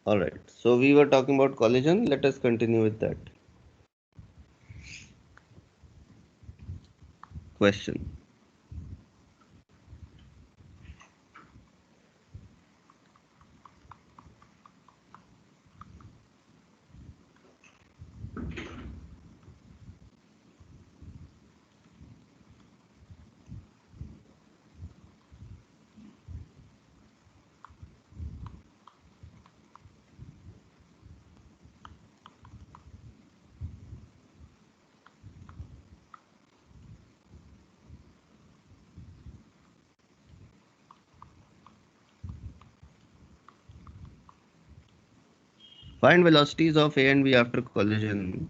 All right. So we were talking about collision. Let us continue with that question. Find velocities of A and B after collision.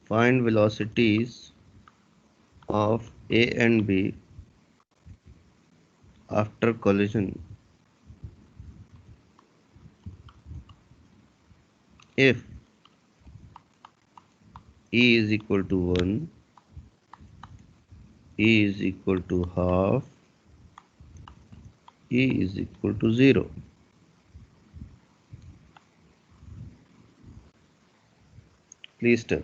Find velocities of A and B after collision. If E is equal to 1, E is equal to half, E is equal to 0. Please tell.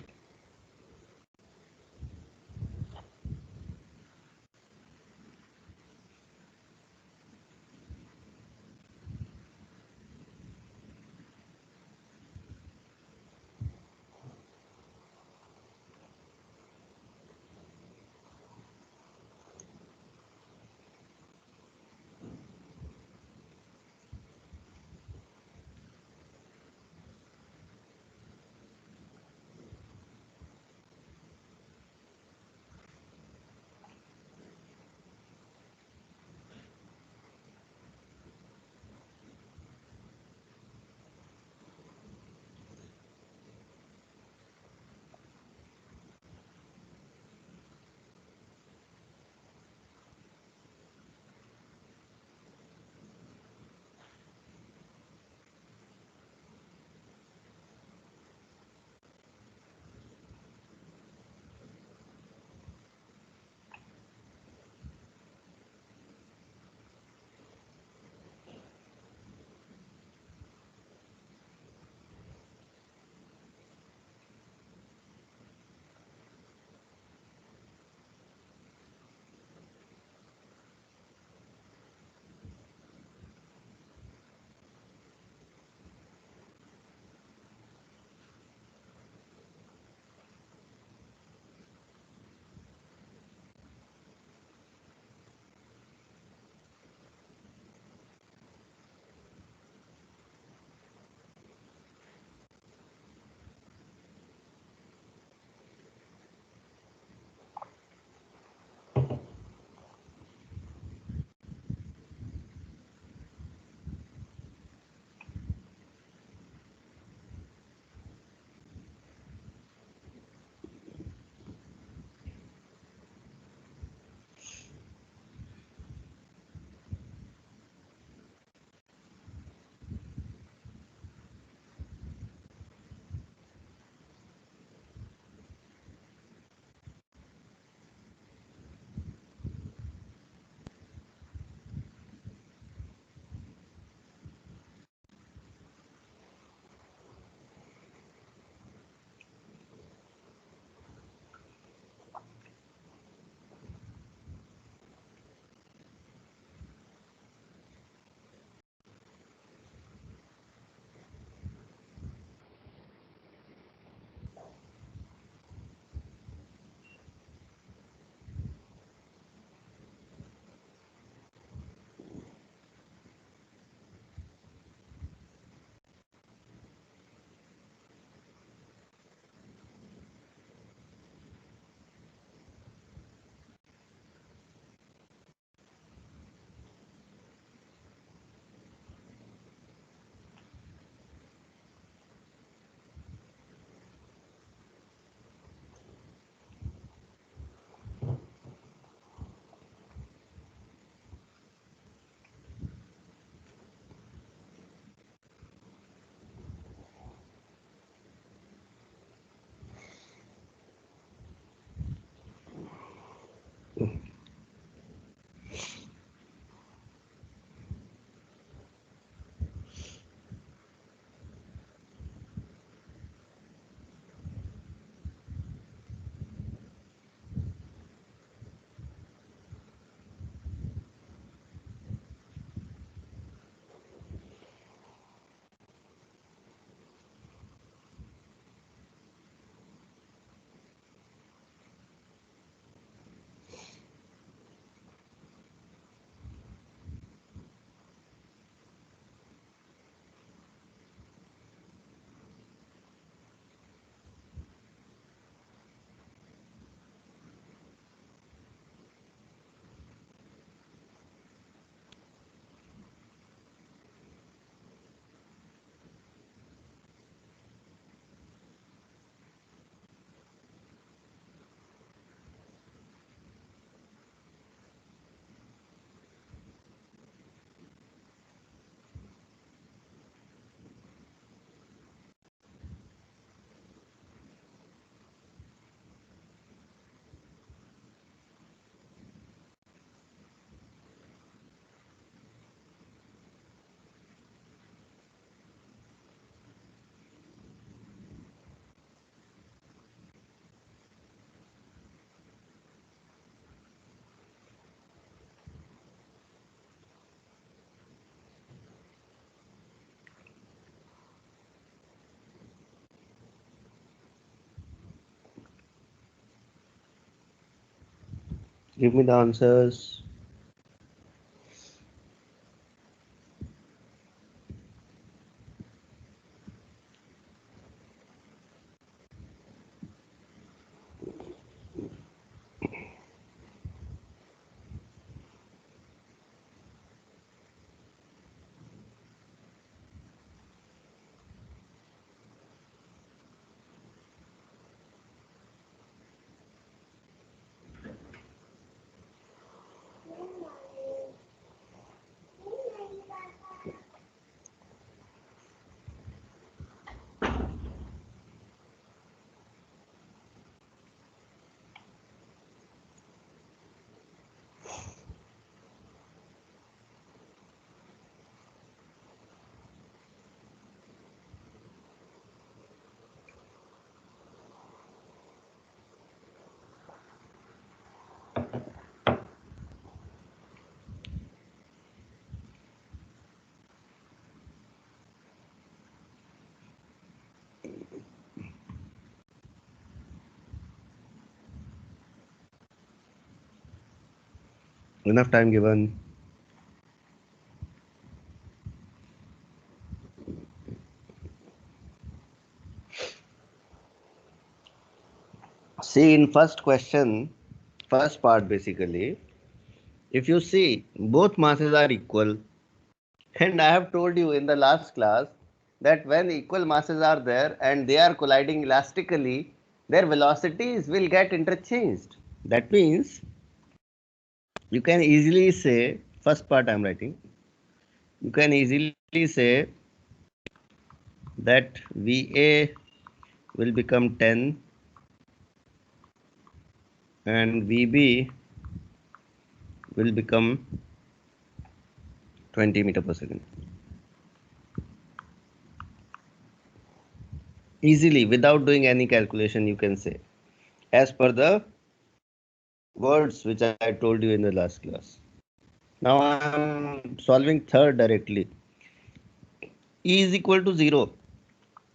Give me the answers. Enough time given. See, in first question, first part basically, if you see both masses are equal, and I have told you in the last class that when equal masses are there and they are colliding elastically, their velocities will get interchanged. That means you can easily say, first part I am writing, you can easily say that VA will become 10 and VB will become 20 meter per second. Easily, without doing any calculation, you can say, as per the words which I told you in the last class. Now I am solving third directly. E is equal to 0.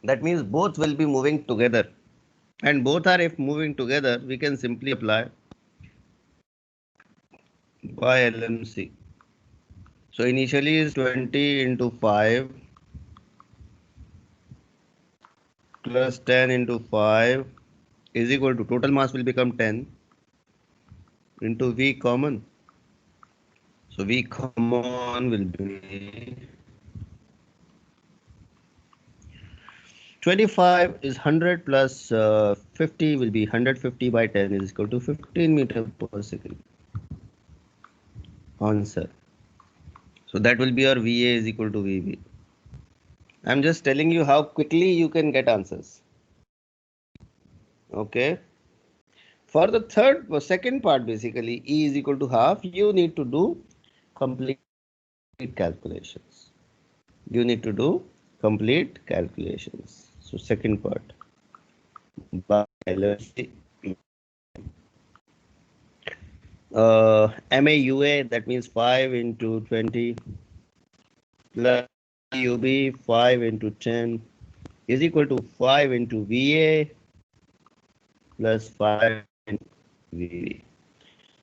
That means both will be moving together. And both are if moving together, we can simply apply by LMC. So initially is 20 into 5 plus 10 into 5 is equal to total mass will become 10 into V common. So V common will be 25 is 100 plus 50 will be 150 by 10 is equal to 15 meter per second. Answer. So that will be your VA is equal to VB. I'm just telling you how quickly you can get answers. Okay. For the second part, basically, E is equal to half, you need to do complete calculations. You need to do complete calculations. So second part. By LHC. MAUA, that means 5 into 20 plus UB 5 into 10 is equal to 5 into VA plus 5 into VB.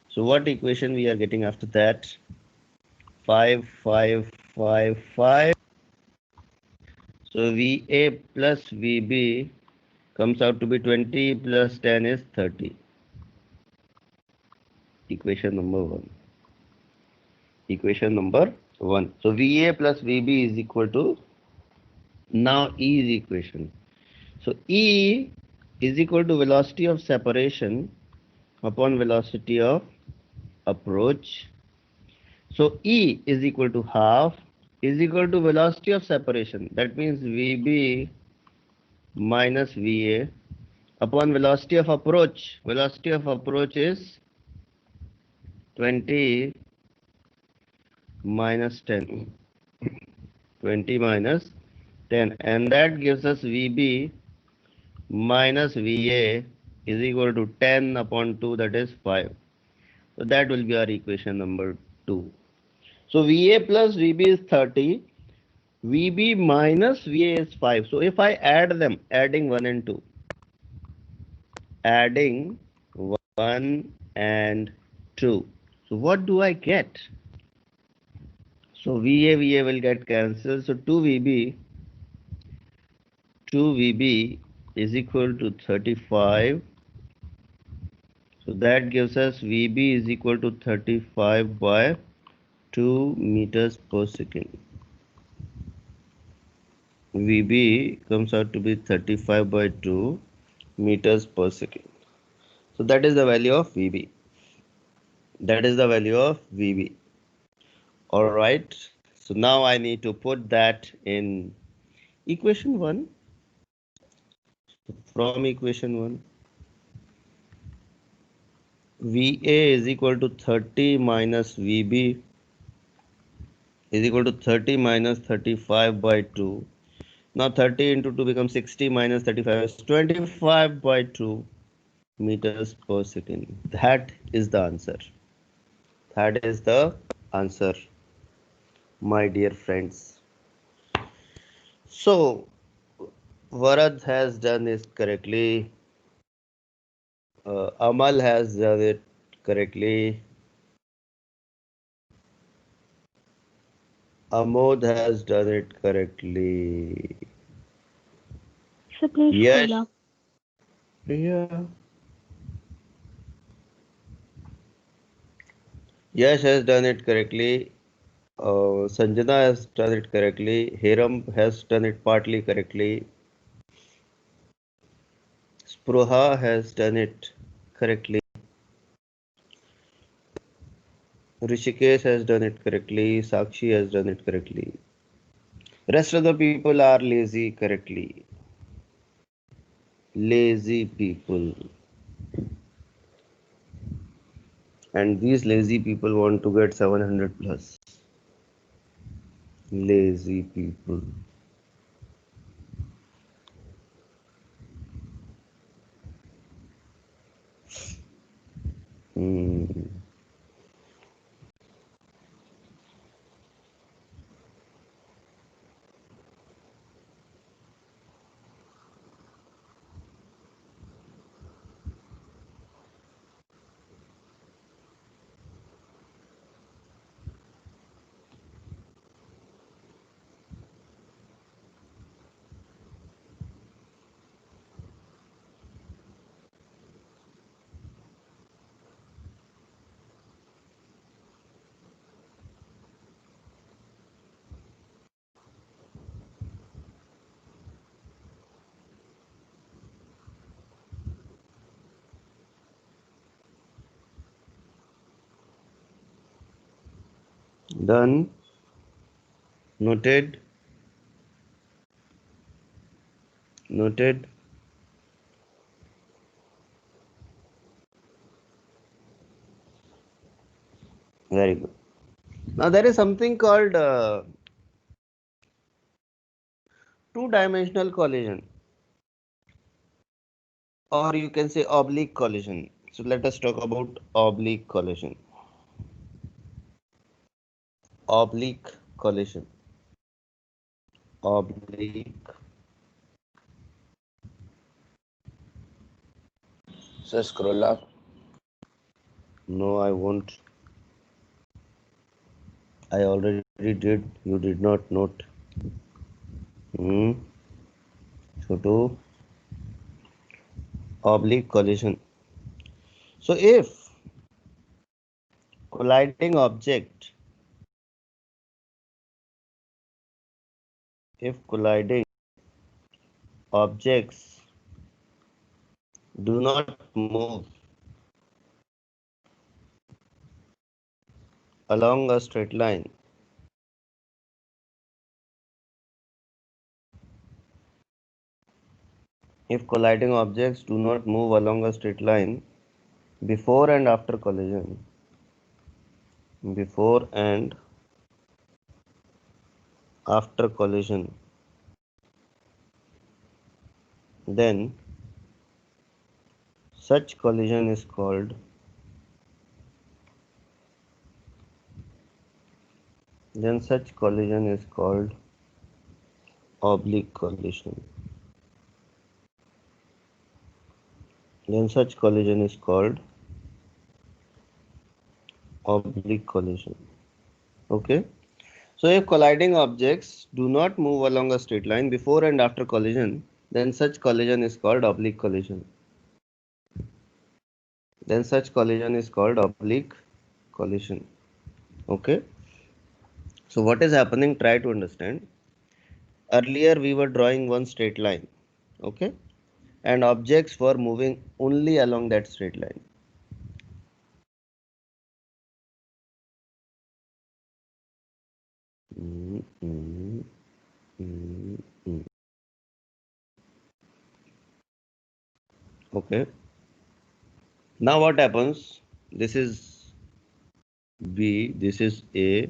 So what equation we are getting after that? 5, 5, 5, 5. So VA plus VB comes out to be 20 plus 10 is 30. Equation number 1. Equation number 1. So VA plus VB is equal to, now E is equation. So E is equal to velocity of separation upon velocity of approach. So E is equal to half is equal to velocity of separation. That means VB minus VA upon velocity of approach. Velocity of approach is 20 minus 10. 20 minus 10, and that gives us VB minus VA is equal to 10 upon 2, that is 5. So that will be our equation number 2. So VA plus VB is 30. VB minus VA is 5. So if I add them, adding 1 and 2, 2. So what do I get? So VA will get cancelled. So 2VB is equal to 35. So that gives us VB is equal to 35 by 2 meters per second. VB comes out to be 35 by 2 meters per second. So that is the value of VB. That is the value of VB. All right. So now I need to put that in equation 1. From equation 1, VA is equal to 30 minus VB is equal to 30 minus 35 by 2. Now 30 into 2 becomes 60 minus 35 is 25 by 2 meters per second. That is the answer. That is the answer, my dear friends. So Varad has done this correctly. Amal has done it correctly. Amod has done it correctly. So please Yes. scroll up. Yeah. Yash has done it correctly. Sanjana has done it correctly. Hiram has done it partly correctly. Spruha has done it correctly. Rishikesh has done it correctly. Sakshi has done it correctly. Rest of the people are lazy correctly. Lazy people. And these lazy people want to get 700 plus. Lazy people. Hmm. Done. Noted. Noted. Very good. Now there is something called two-dimensional collision, or you can say oblique collision. So let us talk about oblique collision. Oblique collision. Oblique. So scroll up. No, I won't. I already did. You did not note. Hmm. Chotu. Oblique collision. So colliding object, if colliding objects do not move along a straight line, if colliding objects do not move along a straight line before and after collision, before and after collision, then such collision is called oblique collision. Then such collision is called oblique collision. Okay. So if colliding objects do not move along a straight line before and after collision, then such collision is called oblique collision. Then such collision is called oblique collision. Okay. So what is happening? Try to understand. Earlier we were drawing one straight line. Okay. And objects were moving only along that straight line. Mm, mm, mm, mm. Okay. Now what happens? This is B, this is A.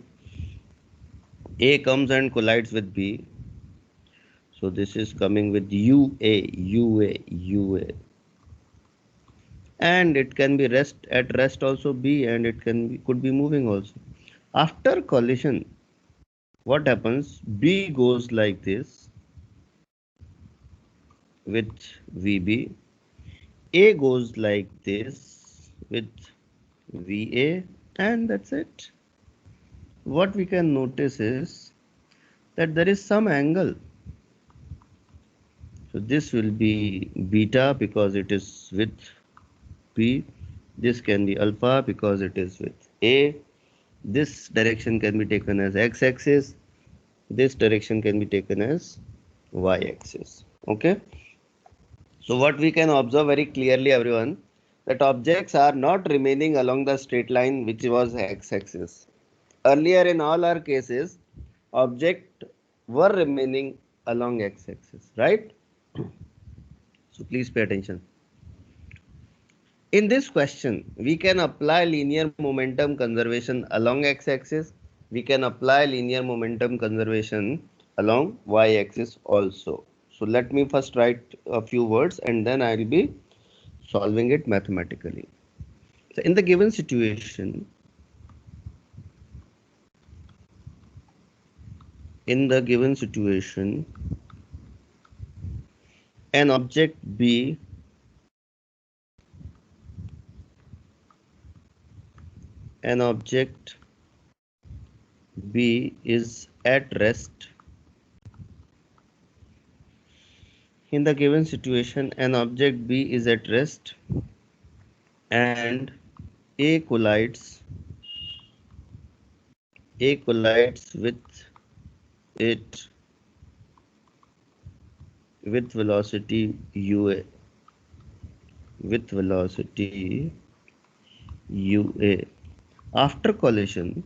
A comes and collides with B. So this is coming with UA. And it can be at rest also B, and it could be moving also. After collision, what happens? B goes like this with VB. A goes like this with VA, and that's it. What we can notice is that there is some angle. So this will be beta because it is with B. This can be alpha because it is with A. This direction can be taken as x-axis. This direction can be taken as y-axis. Okay. So what we can observe very clearly, everyone, that objects are not remaining along the straight line which was x-axis. Earlier in all our cases, objects were remaining along x-axis, right? So please pay attention. In this question, we can apply linear momentum conservation along x-axis. We can apply linear momentum conservation along y-axis also. So let me first write a few words and then I will be solving it mathematically. So in the given situation, an object B is at rest. In the given situation, an object B is at rest and A collides with it with velocity UA. After collision,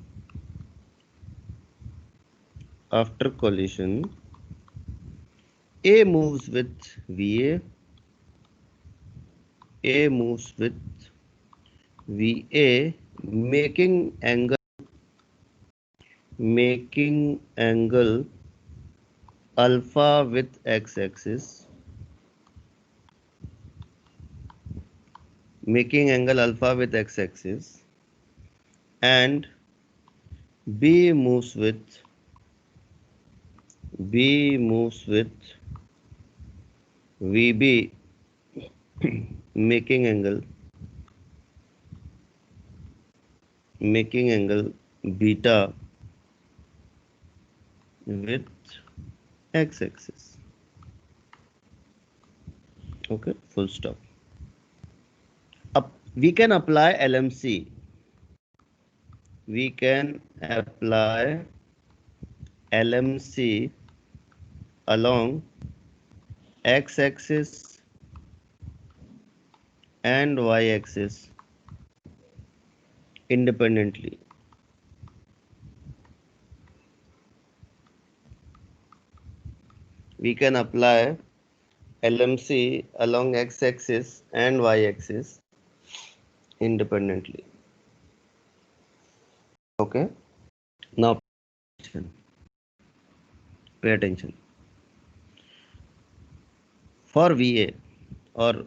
A moves with VA. A moves with VA, making angle alpha with x-axis, and B moves with VB, making angle beta with x-axis. Okay, full stop. We can apply LMC. We can apply LMC along x-axis and y-axis independently. We can apply LMC along x-axis and y-axis independently. Okay. Now pay attention. For VA or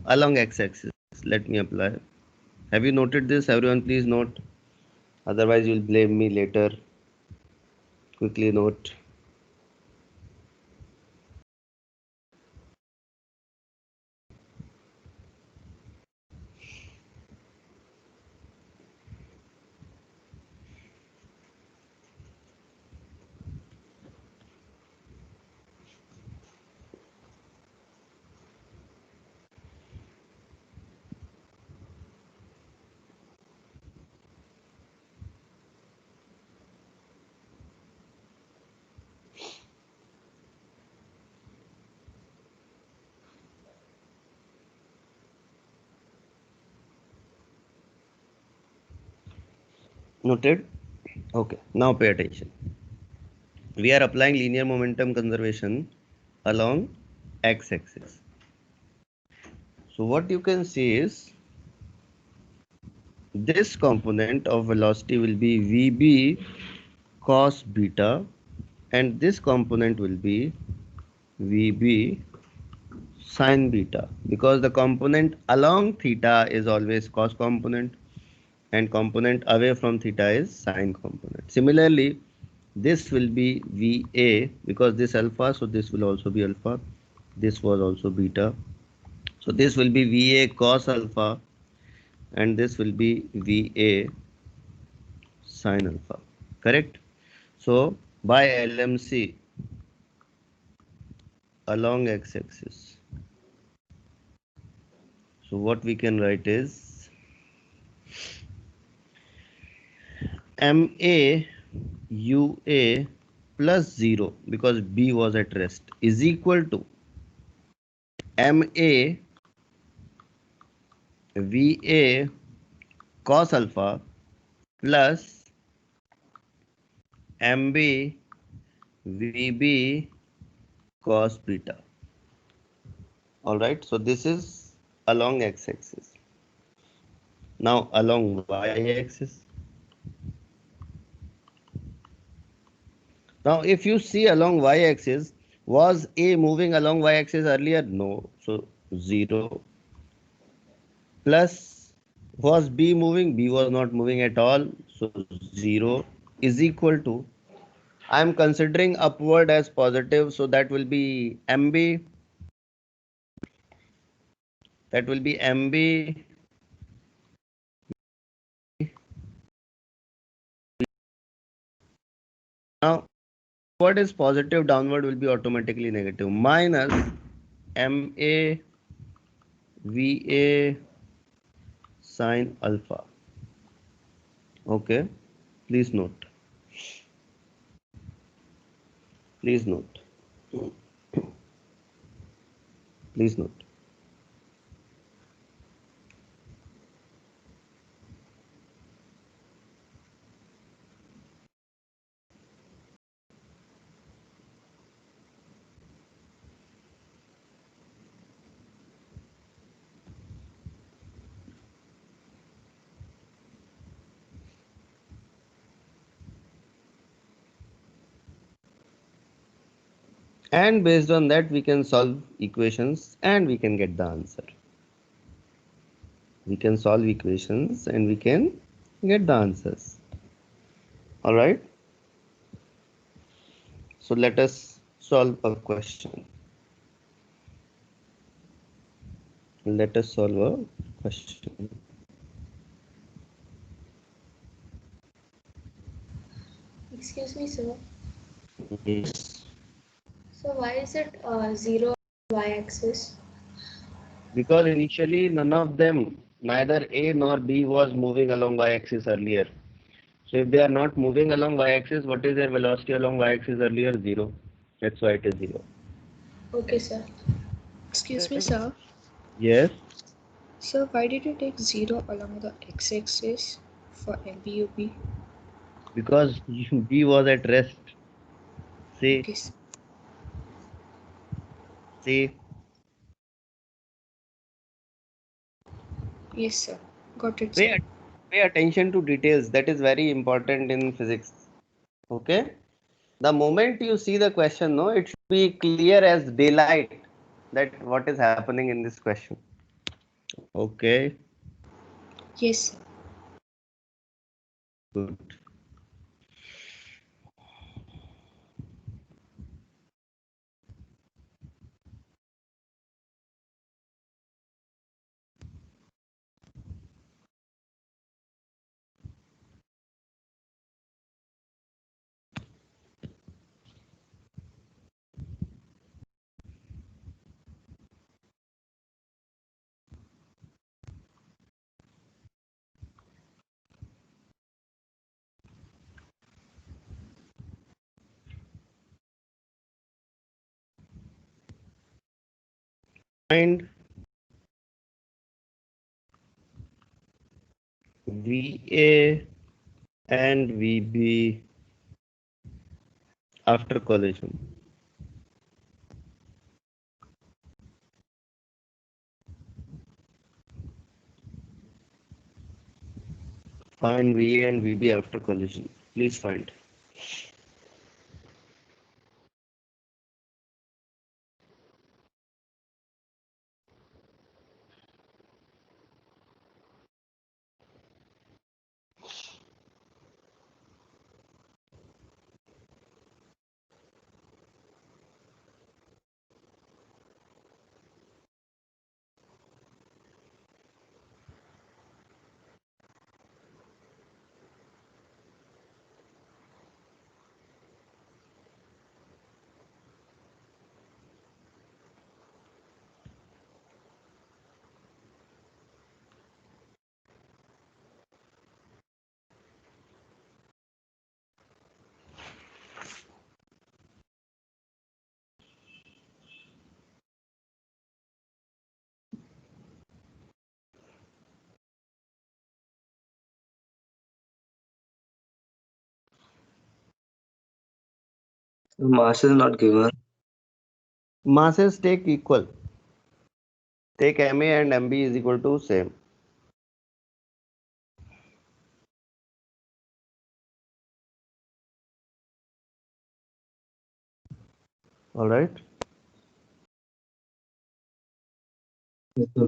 along x-axis, let me apply. Have you noted this? Everyone please note. Otherwise you'll blame me later. Quickly note. Noted? Okay, now pay attention. We are applying linear momentum conservation along x-axis. So what you can see is this component of velocity will be Vb cos beta, and this component will be Vb sin beta, because the component along theta is always cos component and component away from theta is sine component. Similarly, this will be Va, because this alpha, so this will also be alpha. This was also beta. So this will be Va cos alpha and this will be Va sin alpha. Correct? So by LMC along x-axis, so what we can write is MA UA plus 0, because B was at rest, is equal to MA VA cos alpha plus MB VB cos beta. All right, so this is along x-axis. Now along y-axis. Now if you see along y-axis, was A moving along y-axis earlier? No, so 0. Plus, was B moving? B was not moving at all, so 0 is equal to, I am considering upward as positive, so that will be MB, that will be MB now. What is positive downward will be automatically negative, minus MA VA sin alpha. Okay, please note. Please note. Please note. And based on that, we can solve equations and we can get the answer. We can solve equations and we can get the answers. All right. So let us solve a question. Let us solve a question. Excuse me, sir. Yes. So why is it 0 y-axis? Because initially none of them, neither A nor B, was moving along y-axis earlier. So if they are not moving along y-axis, what is their velocity along y-axis earlier? 0. That's why it is 0. Okay, sir. Excuse me, sir. Yes. Sir, why did you take 0 along the x-axis for MBUP? Because B was at rest. See, Okay, sir. see. Yes, sir. Got it, Pay, sir. pay attention to details. That is very important in physics. Okay. The moment you see the question, no, it should be clear as daylight that what is happening in this question. Okay. Yes, sir. Good. Find VA and VB after collision. Find VA and VB after collision. Please find. Mass is not given. Masses take equal. Take MA and MB is equal to same. All right. Yes, sir.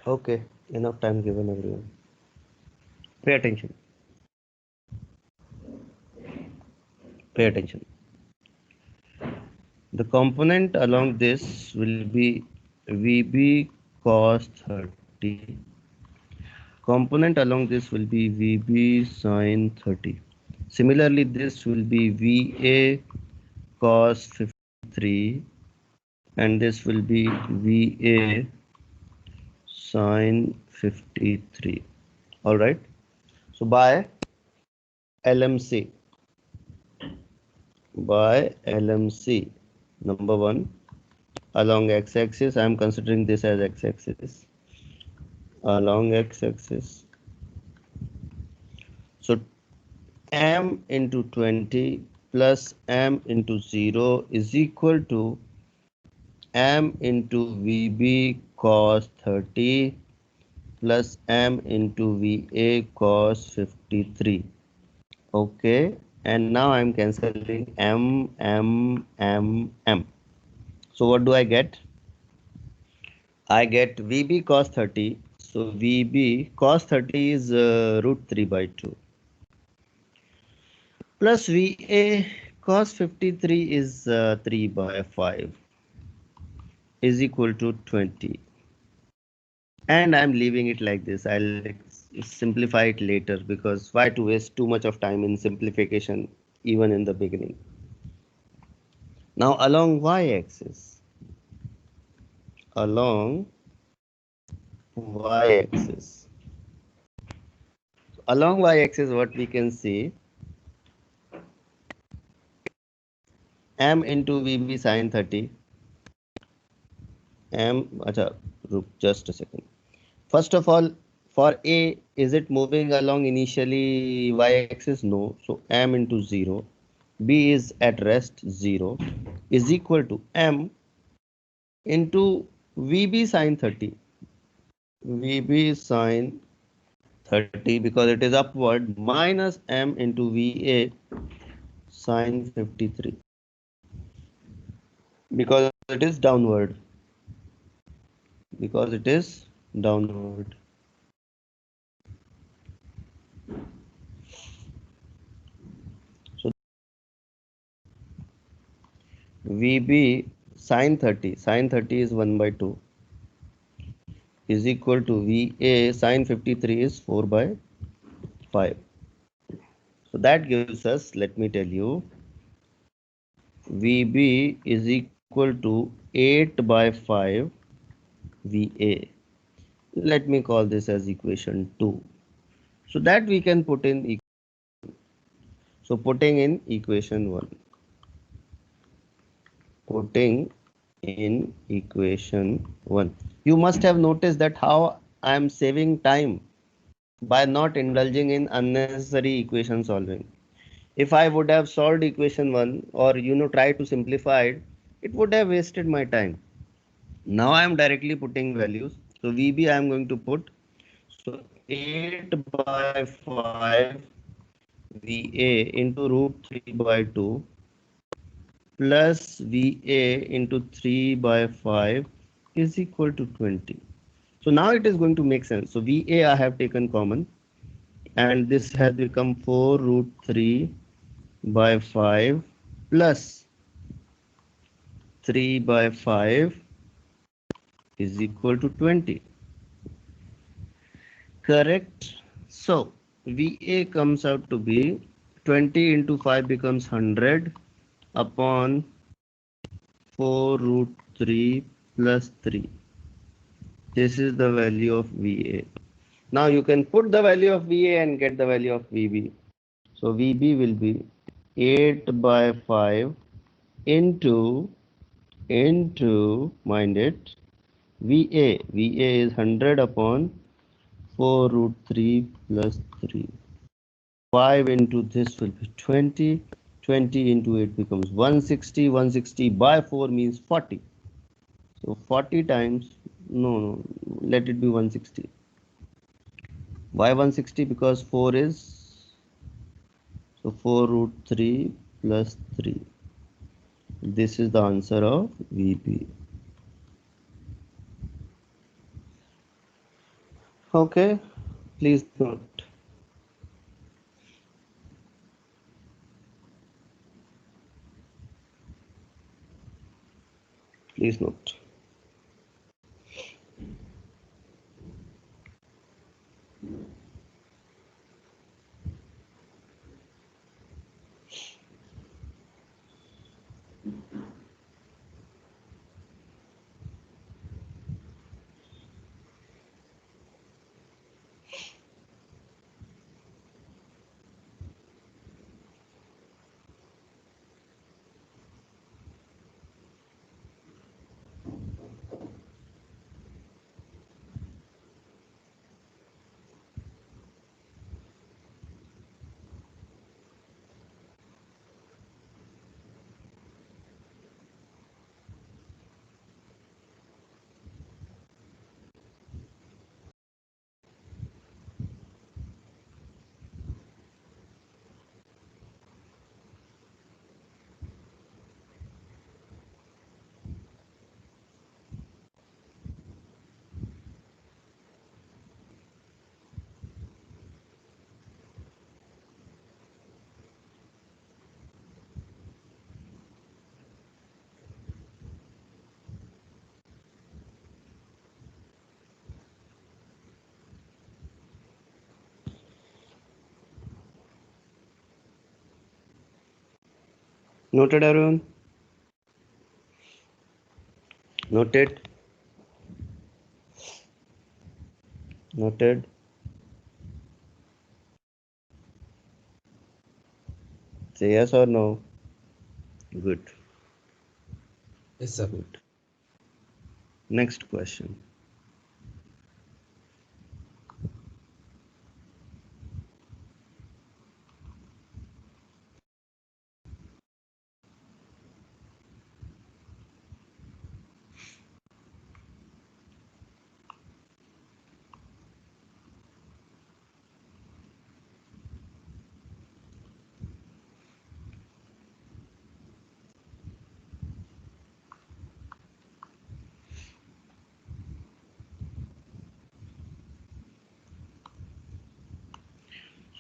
Okay, enough time given everyone. Pay attention. Pay attention. The component along this will be VB cos 30. Component along this will be VB sin 30. Similarly, this will be VA cos 53 and this will be VA sin 53. All right. So by LMC, number one, along x-axis, I am considering this as x-axis. Along x-axis. So m into 20 plus m into 0 is equal to m into VB cos 30 plus m into VA cos 53. Okay, and now I'm cancelling m. So what do I get? I get VB cos 30. So VB cos 30 is root 3 by 2. Plus VA cos 53 is 3 by 5 is equal to 20. And I'm leaving it like this. I'll simplify it later because why to waste too much of time in simplification even in the beginning. Now along y-axis, along y-axis what we can see, m into VB sin 30, just a second. First of all, for A, is it moving along initially y-axis? No. So m into 0. B is at rest 0 is equal to m into VB sin 30. VB sin 30 because it is upward minus m into VA sin 53 because it is downward. So VB sin 30 is 1 by 2 is equal to VA sin 53 is 4 by 5. So that gives us, let me tell you, VB is equal to 8 by 5 VA. Let me call this as equation 2. So that we can put in. So putting in equation 1. You must have noticed that how I am saving time by not indulging in unnecessary equation solving. If I would have solved equation 1 or try to simplify it, it would have wasted my time. Now I am directly putting values. So VB I am going to put, so 8 by 5 VA into root 3 by 2 plus VA into 3 by 5 is equal to 20. So now it is going to make sense. So VA I have taken common and this has become 4 root 3 by 5 plus 3 by 5 is equal to 20. Correct. So VA comes out to be 20 into 5 becomes 100 upon 4 root 3 plus 3. This is the value of VA. Now you can put the value of VA and get the value of VB. So VB will be 8 by 5 into mind it, VA is 100 upon 4 root 3 plus 3. 5 into this will be 20. 20 into 8 becomes 160. 160 by 4 means 40. So 40 times, no, let it be 160. Why 160? Because 4 is, so 4 root 3 plus 3. This is the answer of VP. Okay, please note. Please note. Noted, everyone? Noted? Noted? Say yes or no. Good. Yes, sir. Good. Next question.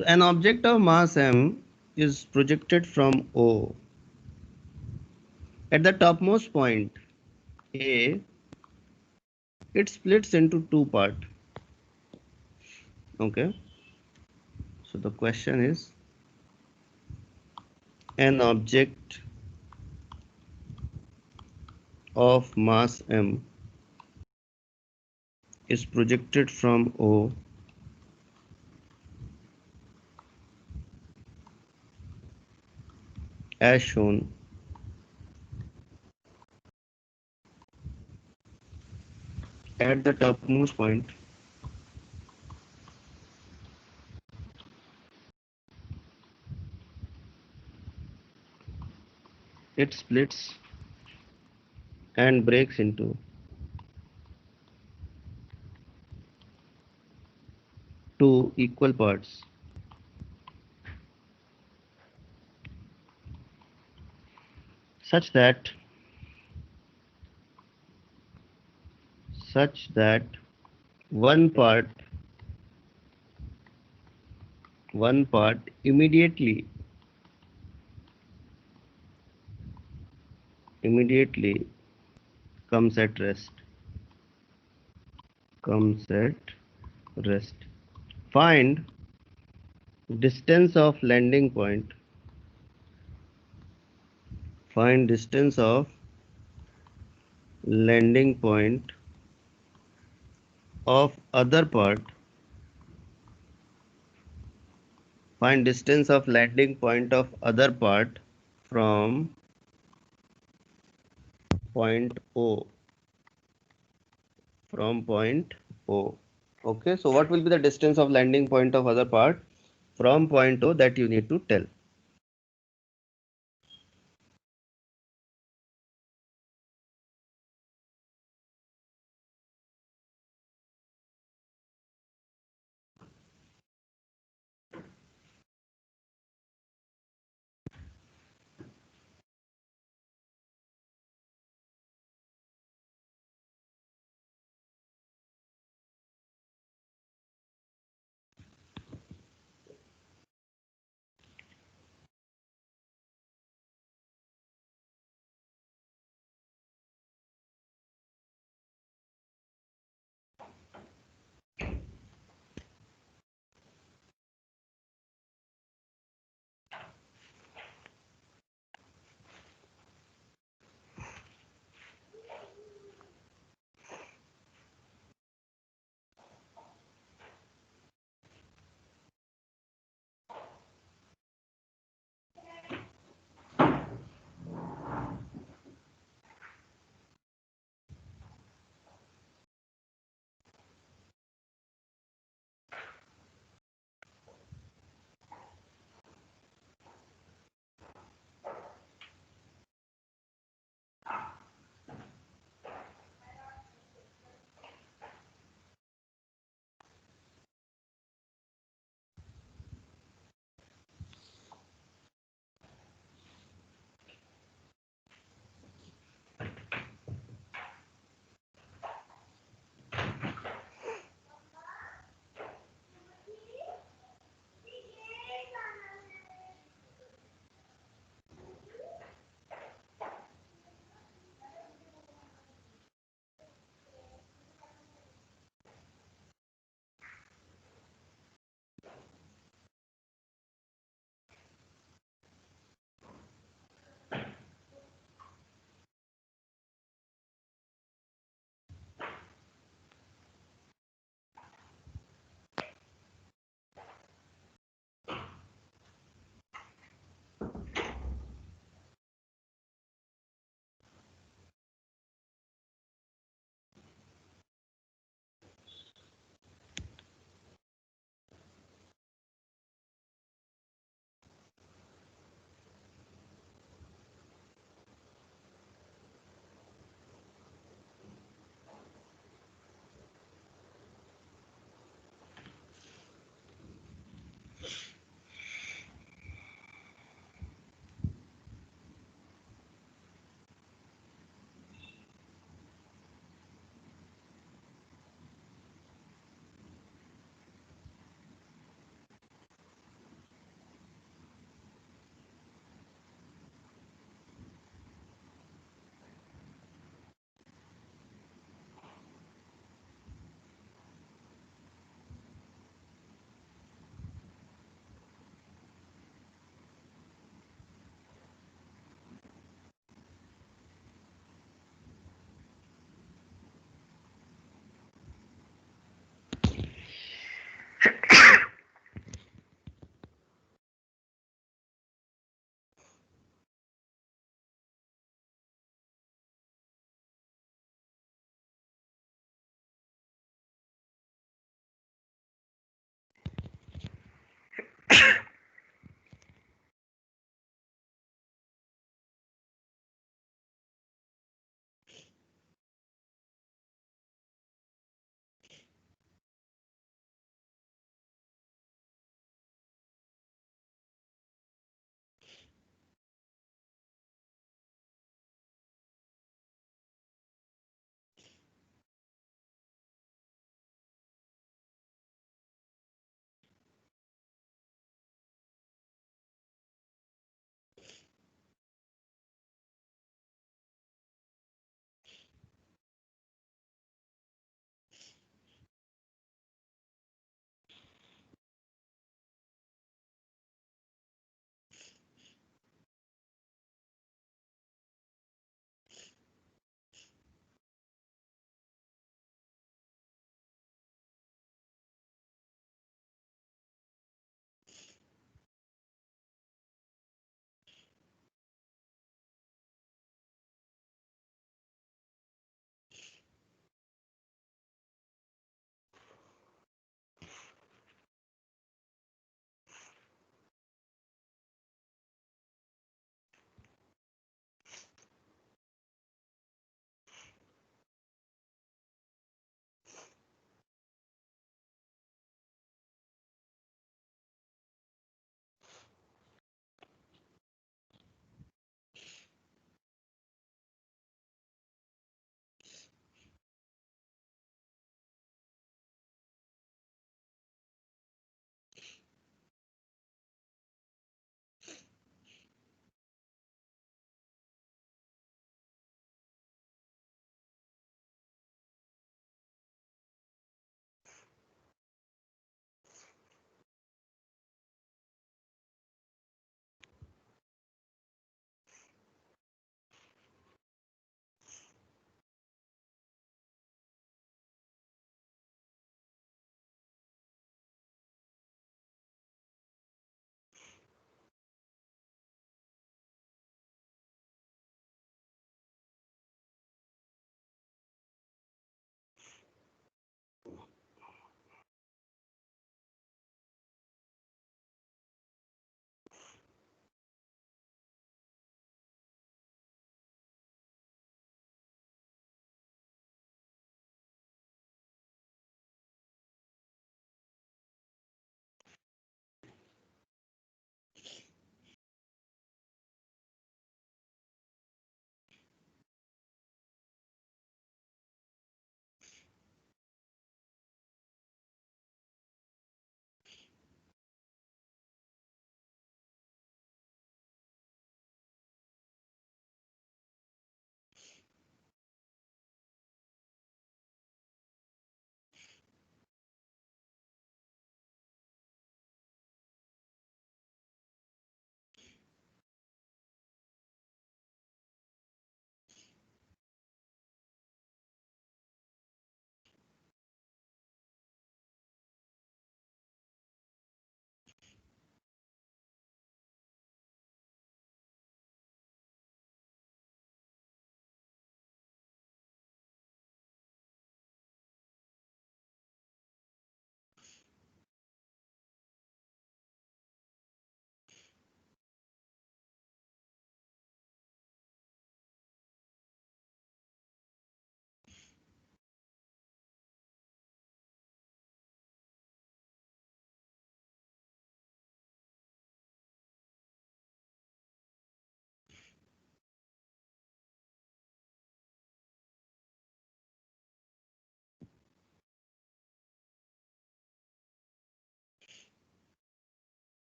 So an object of mass m is projected from O. At the topmost point, A, it splits into two parts. Okay. So the question is, an object of mass m is projected from O as shown. At the topmost point, it splits and breaks into two equal parts, such that one part one part immediately comes at rest. Find distance of landing point. Find distance of landing point of other part. Find distance of landing point of other part from point O. From point O. Okay, so what will be the distance of landing point of other part from point O, that you need to tell.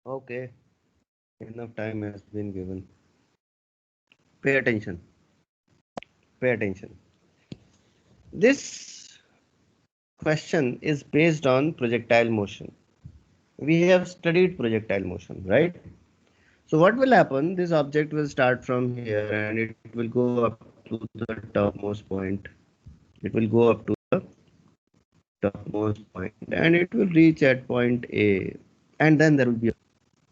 Okay, enough time has been given. Pay attention. Pay attention. This question is based on projectile motion. We have studied projectile motion, right? So what will happen? This object will start from here and it will go up to the topmost point. It will go up to the topmost point and it will reach at point A. And then there will be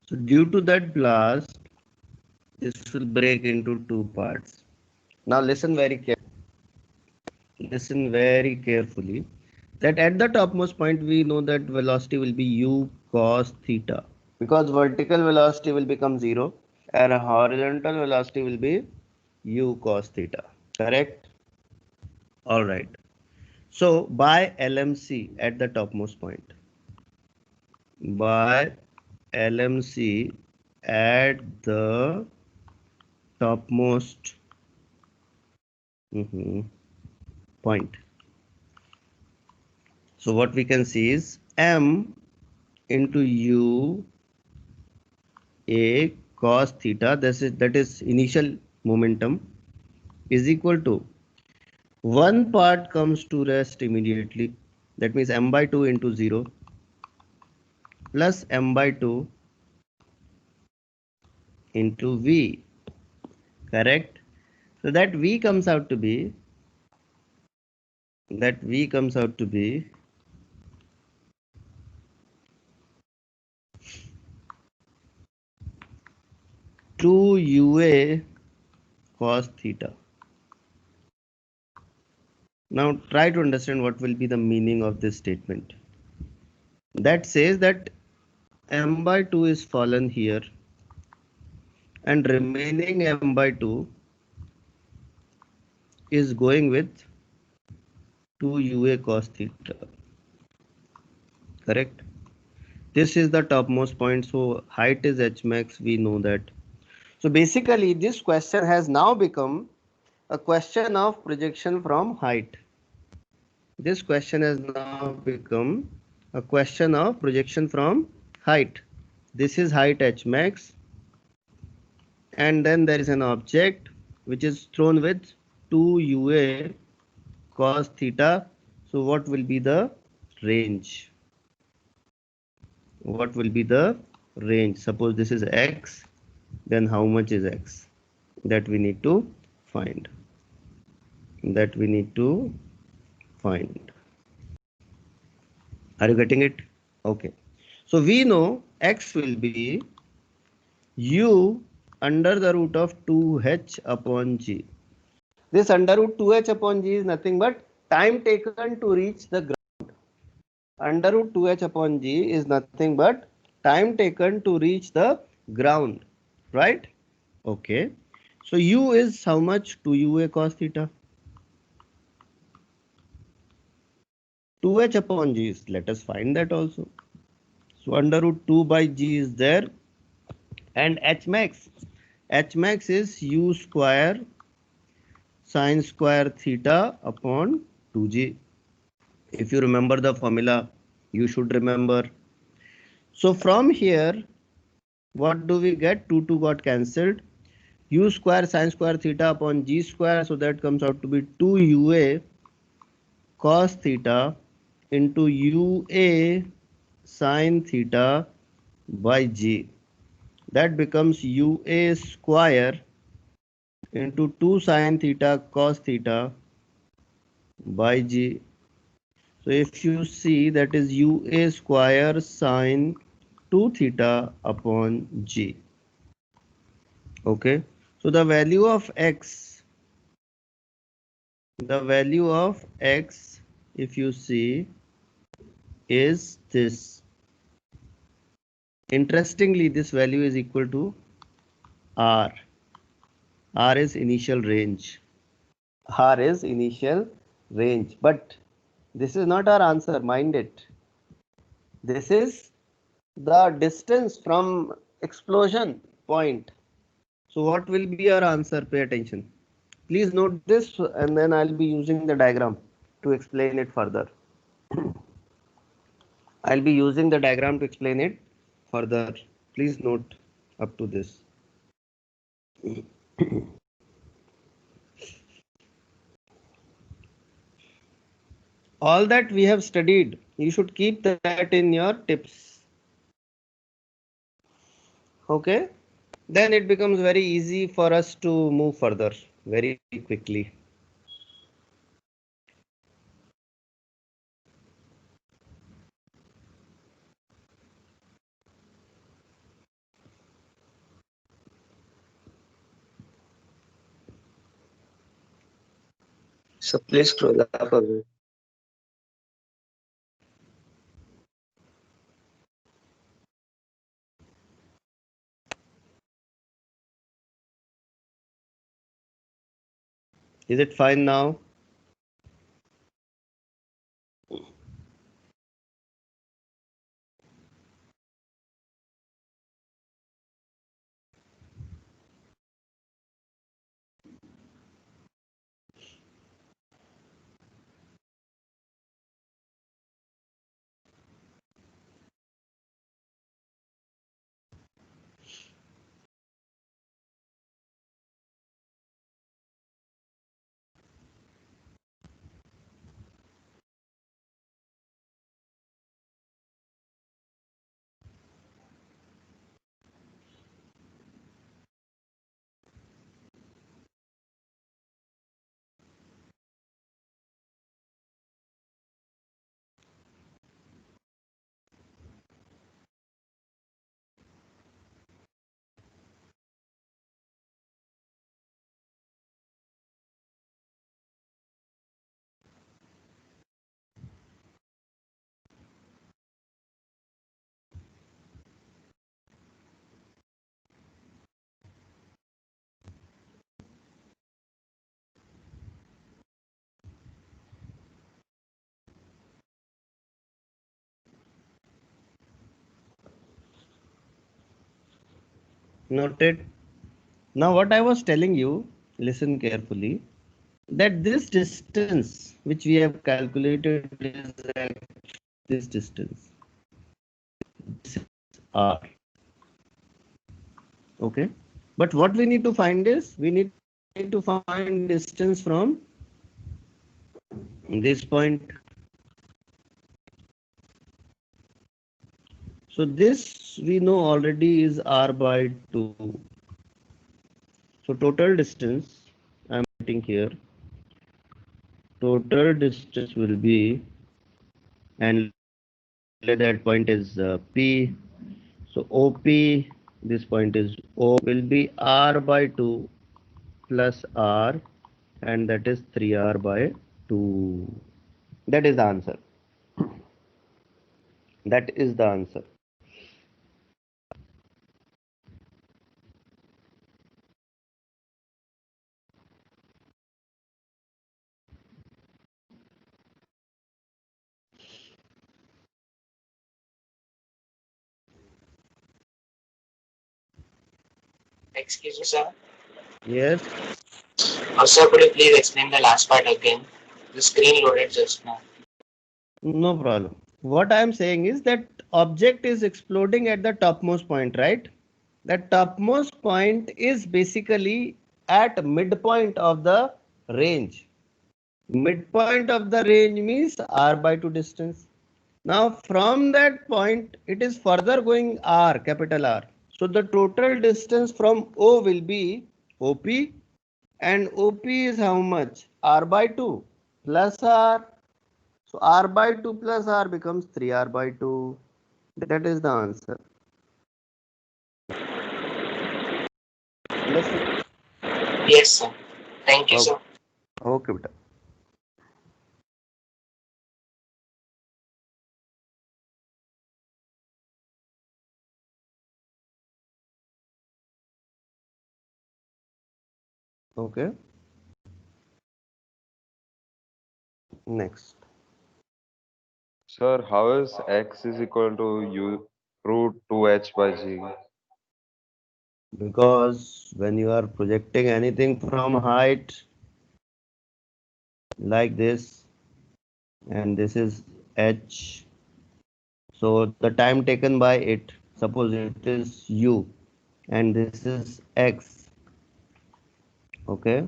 so due to that blast, this will break into two parts. Now listen very carefully. Listen very carefully. That at the topmost point we know that velocity will be u cos theta because vertical velocity will become 0 and a horizontal velocity will be u cos theta. Correct? All right. So by LMC at the topmost point, by LMC at the topmost point. So what we can see is m into u a cos theta, that is initial momentum, is equal to one part comes to rest immediately. That means m by 2 into 0 plus m by 2 into v. Correct? So that v comes out to be 2 ua cos theta. Now try to understand what will be the meaning of this statement. That says that m by 2 is fallen here and remaining m by 2 is going with 2 ua cos theta. Correct? This is the topmost point, so height is h max, we know that. So basically this question has now become a question of projection from height. This question has now become a question of projection from height. This is height h max and then there is an object which is thrown with 2 ua cos theta. So what will be the range? What will be the range? Suppose this is x, then how much is x? That we need to find. Are you getting it? Okay. So we know x will be u under the root of 2h upon g. This under root 2h upon g is nothing but time taken to reach the ground. Under root 2h upon g is nothing but time taken to reach the ground, right? Okay. So u is how much? 2ua cos theta. 2h upon g is, let us find that also. So under root 2 by g is there, and h max is u square sine square theta upon 2g. If you remember the formula, you should remember. So from here, what do we get? 2 got cancelled. U square sine square theta upon g square, so that comes out to be 2ua cos theta into ua sine theta by g. That becomes ua square into 2 sine theta cos theta by g. So if you see, that is ua square sine 2 theta upon g. Okay. So the value of x, if you see, is this. Interestingly, this value is equal to r. R is initial range. R is initial range. But this is not our answer, mind it. This is the distance from explosion point. So what will be our answer? Pay attention. Please note this, and then I'll be using the diagram to explain it further. I'll be using the diagram to explain it further. Please note up to this. All that we have studied, you should keep that in your tips. Okay? Then it becomes very easy for us to move further very quickly. So please scroll up a bit. Is it fine now? Noted. Now what I was telling you, listen carefully, that this distance which we have calculated is this distance. This is r. Okay. But what we need to find is, we need to find distance from this point. So this we know already is r by 2. So total distance, I am writing here, total distance will be, and that point is P. So OP, this point is O, will be R by 2 plus R, and that is 3R by 2. That is the answer. That is the answer. Excuse me, sir. Yes. Sir, could you please explain the last part again? The screen loaded just now. No problem. What I am saying is that object is exploding at the topmost point, right? The topmost point is basically at midpoint of the range. Midpoint of the range means r by 2 distance. Now from that point it is further going r, capital R. So the total distance from O will be OP, and OP is how much? R by 2 plus R. So R by 2 plus R becomes 3R by 2. That is the answer. Understood? Yes, sir. Thank you, Okay. sir. Okay, beta. Okay. Next. Sir, how is x is equal to u root 2h by g? Because when you are projecting anything from height like this, and this is h, so the time taken by it, suppose it is u, and this is x. Okay.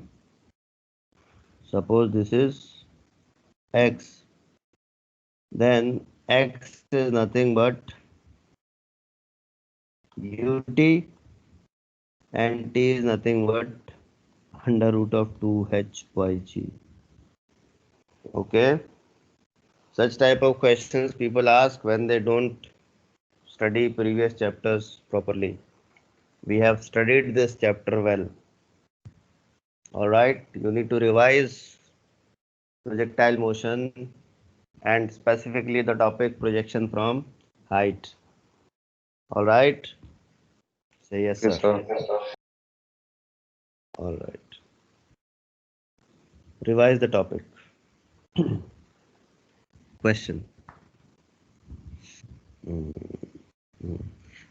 Suppose this is x, then x is nothing but ut, and t is nothing but under root of 2h by g. Okay. Such type of questions people ask when they don't study previous chapters properly. We have studied this chapter well. All right. You need to revise projectile motion and specifically the topic projection from height. All right. Say yes, Yes, sir. sir. All right. Revise the topic. Question.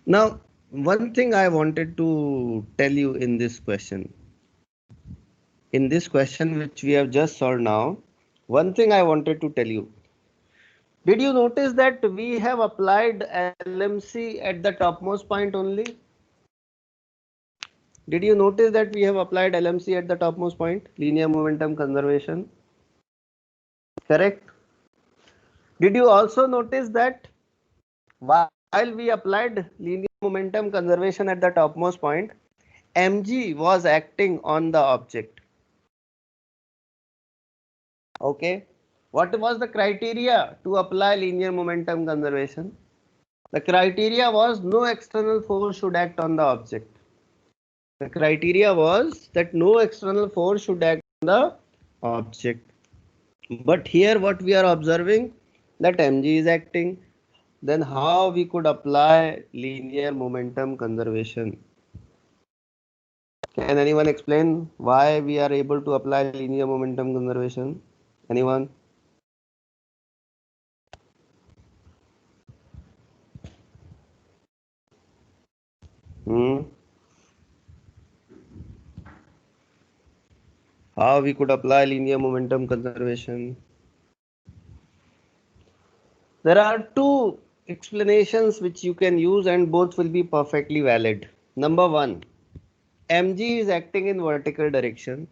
Now, one thing I wanted to tell you in this question. In this question which we have just solved now, one thing I wanted to tell you. Did you notice that we have applied LMC at the topmost point only? Did you notice that we have applied LMC at the topmost point? Linear momentum conservation. Correct? Did you also notice that while we applied linear momentum conservation at the topmost point, mg was acting on the object? Okay. What was the criteria to apply linear momentum conservation? The criteria was no external force should act on the object. The criteria was that no external force should act on the object. But here what we are observing, that mg is acting. Then how we could apply linear momentum conservation? Can anyone explain why we are able to apply linear momentum conservation? Anyone? How we could apply linear momentum conservation? There are two explanations which you can use and both will be perfectly valid. Number one, mg is acting in vertical direction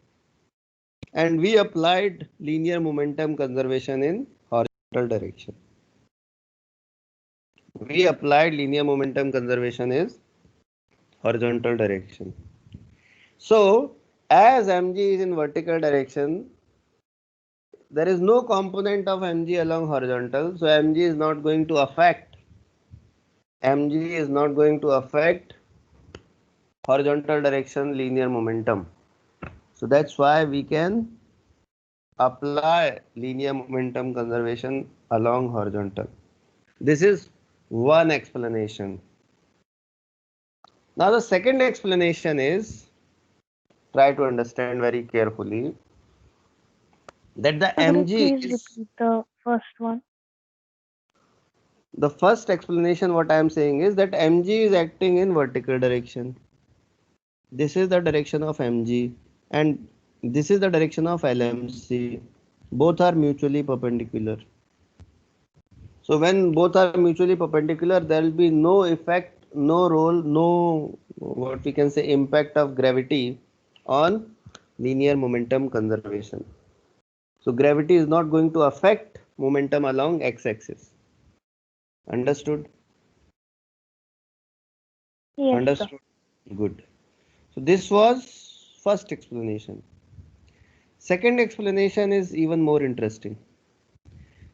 and we applied linear momentum conservation in horizontal direction. We applied linear momentum conservation is horizontal direction. So as mg is in vertical direction, there is no component of mg along horizontal, so mg is not going to affect horizontal direction linear momentum. So that's why we can apply linear momentum conservation along horizontal. This is one explanation. Now the second explanation is, try to understand very carefully, that the So could you mg please is repeat the first one? the first explanation. What I am saying is that mg is acting in vertical direction. This is the direction of mg and this is the direction of LMC. Both are mutually perpendicular. So when both are mutually perpendicular, there will be no effect, no role, no what we can say impact of gravity on linear momentum conservation. So gravity is not going to affect momentum along x-axis. Understood? Yes, sir. Understood. Good. So this was first explanation. Second explanation is even more interesting.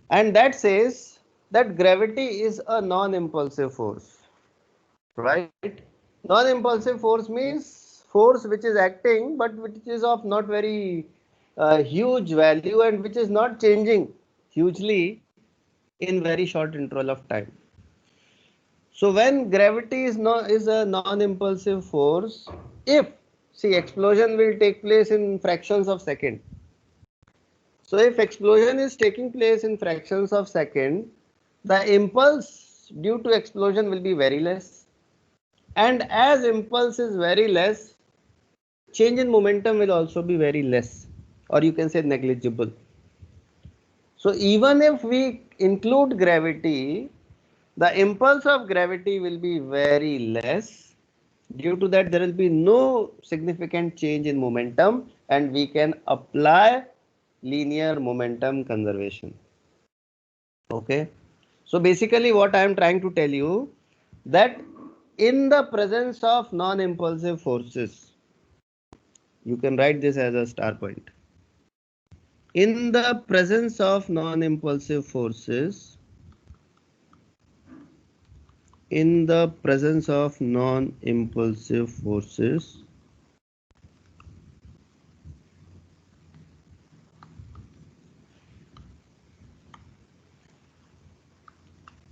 And that says that gravity is a non-impulsive force. Right? Non-impulsive force means force which is acting but which is of not very huge value and which is not changing hugely in very short interval of time. So when gravity is a non-impulsive force, if see explosion will take place in fractions of second. So if explosion is taking place in fractions of second, the impulse due to explosion will be very less. And as impulse is very less, change in momentum will also be very less, or you can say negligible. So even if we include gravity, the impulse of gravity will be very less. Due to that, there will be no significant change in momentum and we can apply linear momentum conservation. Okay. So basically what I am trying to tell you, that in the presence of non-impulsive forces, you can write this as a star point. In the presence of non-impulsive forces, in the presence of non-impulsive forces,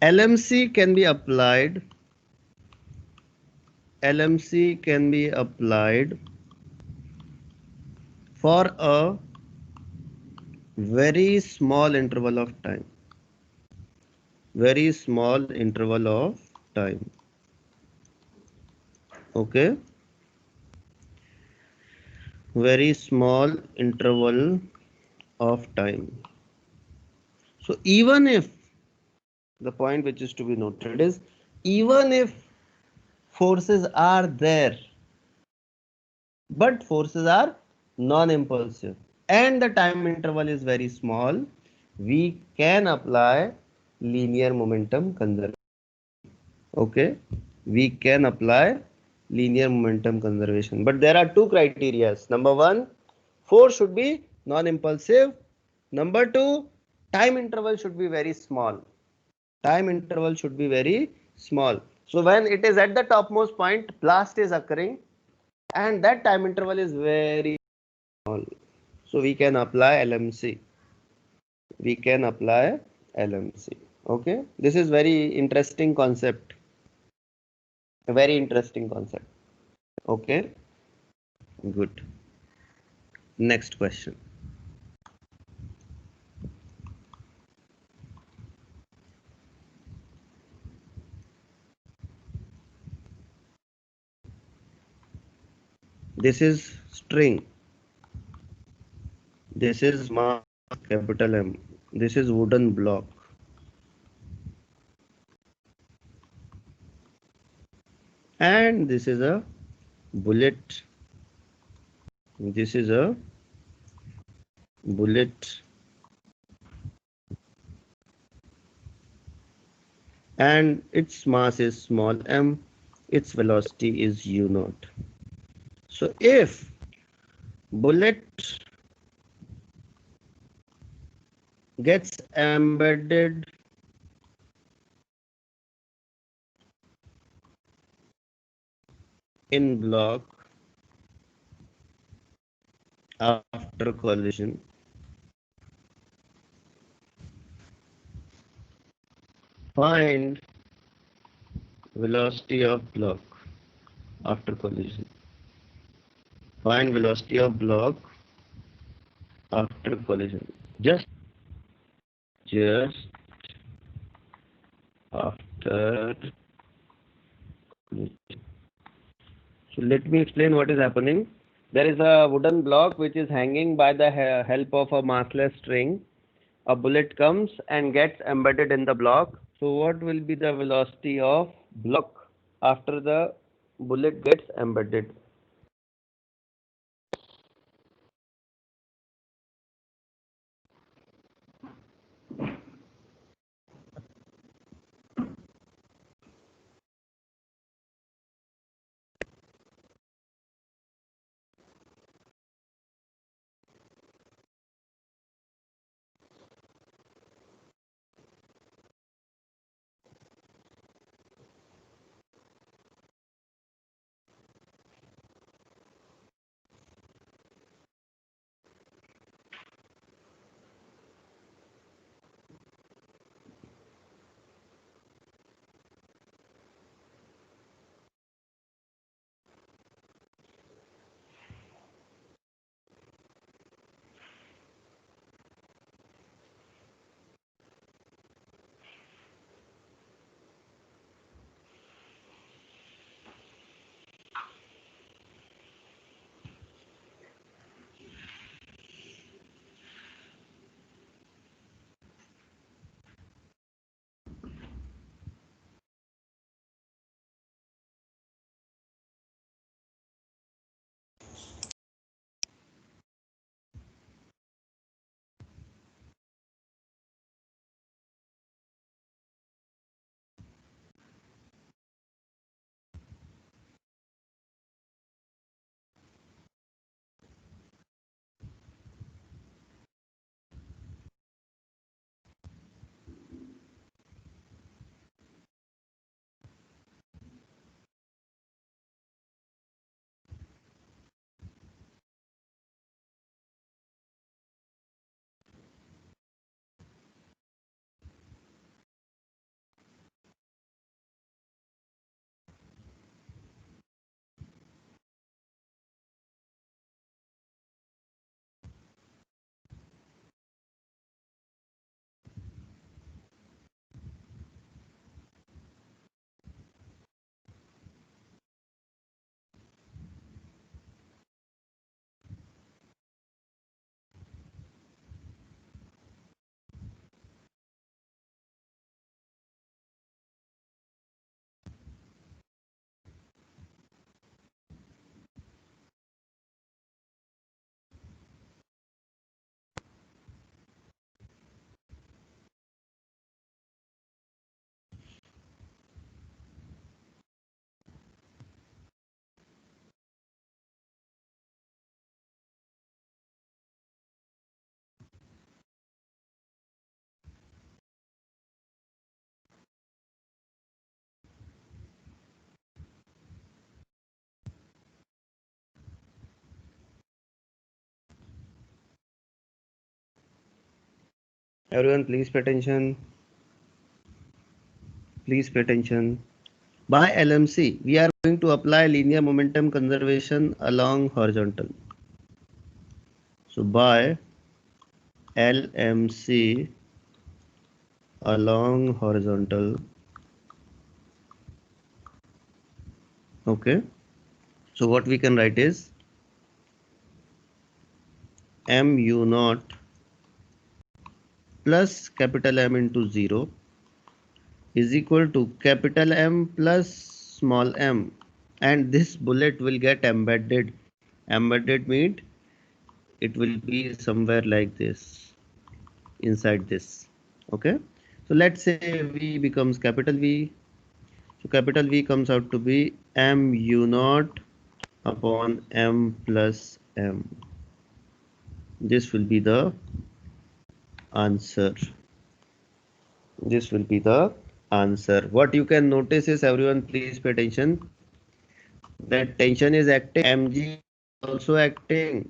LMC can be applied. LMC can be applied for a very small interval of time. Very small interval of time. Okay. Very small interval of time. So even if the point which is to be noted is, even if forces are there, but forces are non-impulsive and the time interval is very small, we can apply linear momentum conservation. Okay, we can apply linear momentum conservation, but there are two criteria. Number one, force should be non-impulsive. Number two, time interval should be very small. Time interval should be very small. So when it is at the topmost point, blast is occurring and that time interval is very small. So we can apply LMC. We can apply LMC. Okay, this is very interesting concept. A very interesting concept. Okay, good. Next question. This is string. This is mass capital M. This is wooden block. And this is a bullet. This is a bullet. And its mass is small m. Its velocity is u naught. So if bullet gets embedded in block after collision, find velocity of block after collision. Find velocity of block after collision. Just after collision. So let me explain what is happening. There is a wooden block which is hanging by the help of a massless string. A bullet comes and gets embedded in the block. So what will be the velocity of block after the bullet gets embedded? Everyone, please pay attention. Please pay attention. By LMC, we are going to apply linear momentum conservation along horizontal. So by LMC along horizontal. Okay. So what we can write is mu naught plus capital M into 0 is equal to capital M plus small m, and this bullet will get embedded. Embedded means it will be somewhere like this, inside this. Okay, so let's say V becomes capital V. So capital V comes out to be mu naught upon m plus m. This will be the answer. This will be the answer. What you can notice is, everyone please pay attention, that tension is acting, mg also acting,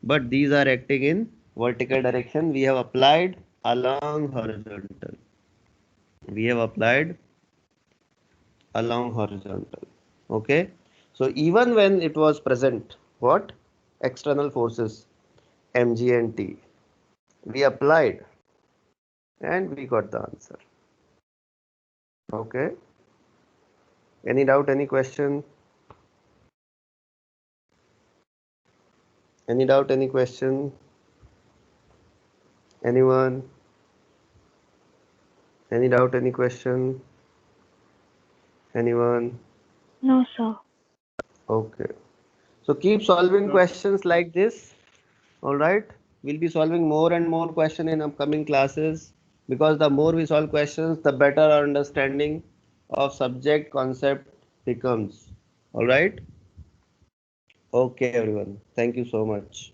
but these are acting in vertical direction. We have applied along horizontal. We have applied along horizontal. Okay. So even when it was present, what? External forces, mg and t. We applied and we got the answer. Okay. Any doubt, any question? Any doubt, any question? Anyone? Any doubt, any question? Anyone? No, sir. Okay. So keep solving questions like this. All right. We'll be solving more and more questions in upcoming classes, because the more we solve questions, the better our understanding of subject concept becomes. All right. Okay, everyone. Thank you so much.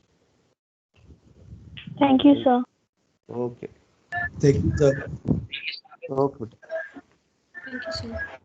Thank you, sir. Okay. Thank you, sir. Okay. Thank you, sir.